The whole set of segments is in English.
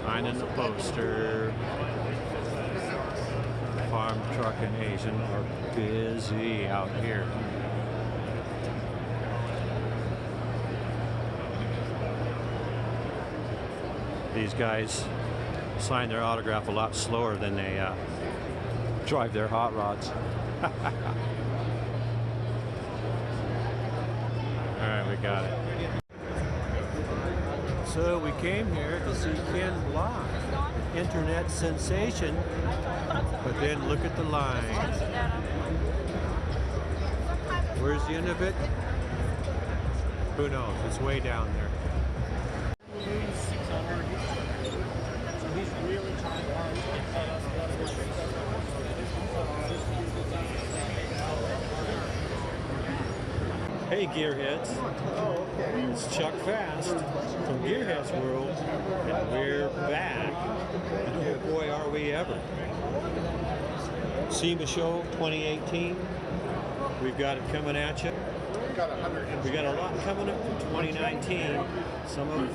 Signing the poster. FarmTruck AZN are busy out here. These guys sign their autograph a lot slower than they drive their hot rods. Alright, we got it. So we came here to see Ken Block, internet sensation, but then look at the line. Where's the end of it? Who knows? It's way down there. Hey Gearheads, it's Chuck Fasst from GearHeadsWorld, and we're back, and oh boy are we ever. SEMA Show 2018, we've got it coming at you. We got a lot coming up for 2019. Some of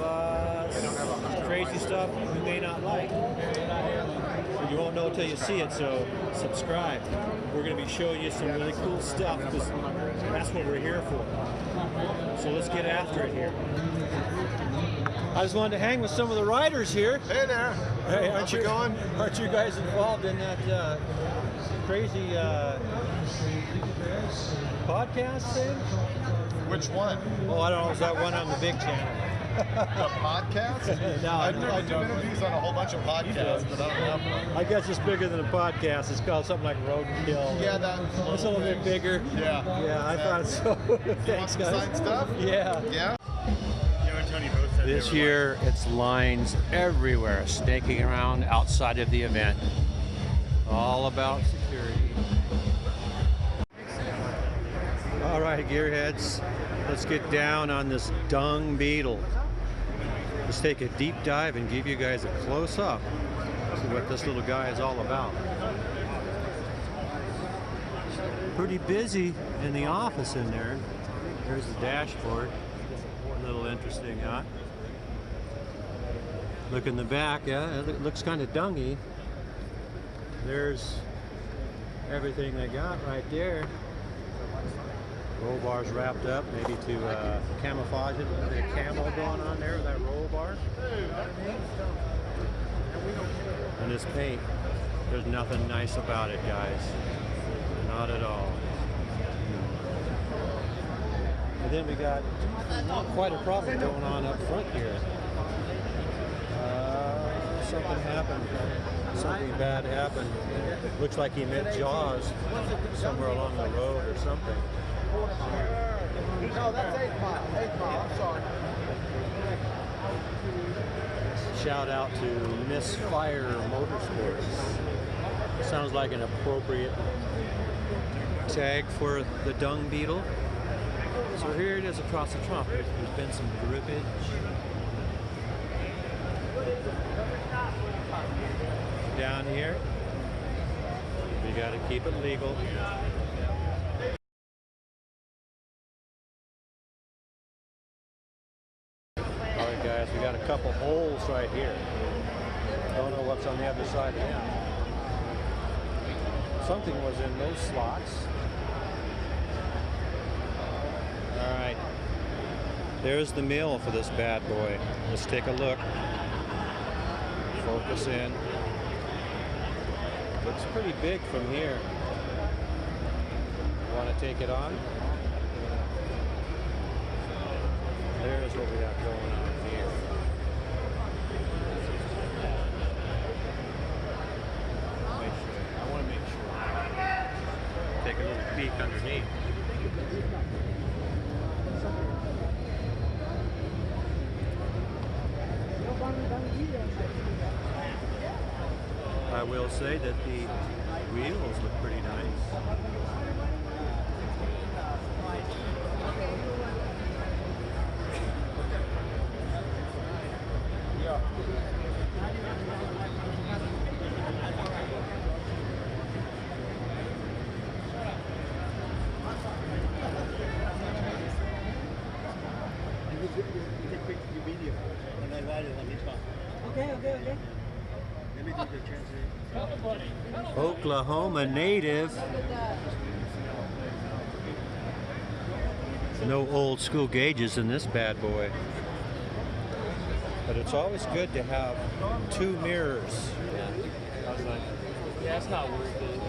crazy stuff you may not like. You won't know until you see it, so subscribe. We're going to be showing you some really cool stuff because that's what we're here for. So let's get after it here. I just wanted to hang with some of the riders here. Hey there. Hey, how's it going? Aren't you guys involved in that crazy podcast thing? Which one? Oh, I don't know. Is that one on the big channel? The podcast? No, I do interviews on a whole bunch of podcasts, but I don't have one. I guess it's bigger than a podcast. It's called something like Roadkill. Yeah, that's a little bit bigger. Yeah. Yeah, I thought so. Thanks, guys. Sign stuff? Yeah. Yeah. This year, it's lines everywhere, snaking around outside of the event. All about security. All right, Gearheads, let's get down on this Dung Beetle. Let's take a deep dive and give you guys a close-up to what this little guy is all about. Pretty busy in the office in there. There's the dashboard. A little interesting, huh? Look in the back, yeah, it looks kind of dungy. There's everything they got right there. Roll bar's wrapped up, maybe to camouflage it. A bit of camo going on there with that roll bar. And this paint, there's nothing nice about it, guys. Not at all. And then we got quite a problem going on up front here. Something happened. Something bad happened. Looks like he met Jaws somewhere along the road or something. No, that's 8 Mile. 8 Mile, I'm sorry. Shout out to Misfire Motorsports. Sounds like an appropriate tag for the Dung Beetle. So here it is across the trunk. There's been some drippage. Down here, we got to keep it legal. Alright guys, we got a couple holes right here. Don't know what's on the other side of them. Something was in those slots. Alright, there's the mill for this bad boy. Let's take a look. Focus in. Looks pretty big from here. Want to take it on? There's what we got going on here. I want to make sure. Take a little peek underneath. I will say that the wheels look pretty nice. Oklahoma native. No old school gauges in this bad boy. But it's always good to have two mirrors. Yeah, it's not worth it.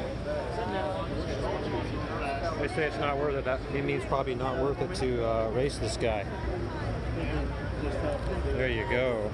They say it's not worth it. That means probably not worth it to race this guy. There you go.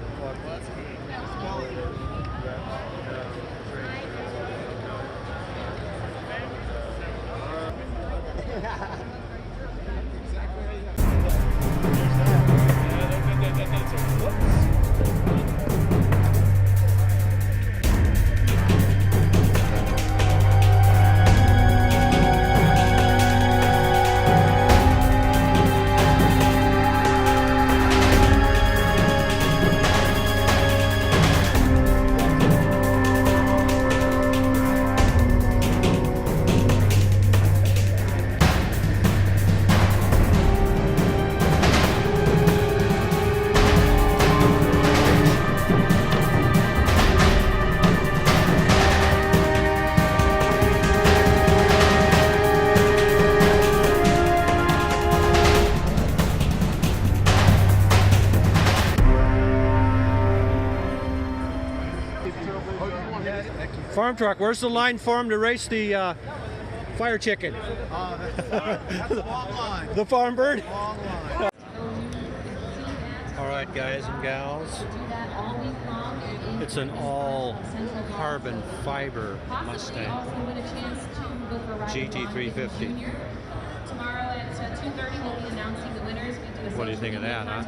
Farm truck, where's the line for him to race the fire chicken? That's the long line. The farm bird? Long line. All right, guys and gals. It's an all carbon fiber Mustang GT350. Tomorrow at 2:30 we'll be announcing the winners. What do you think of that, huh?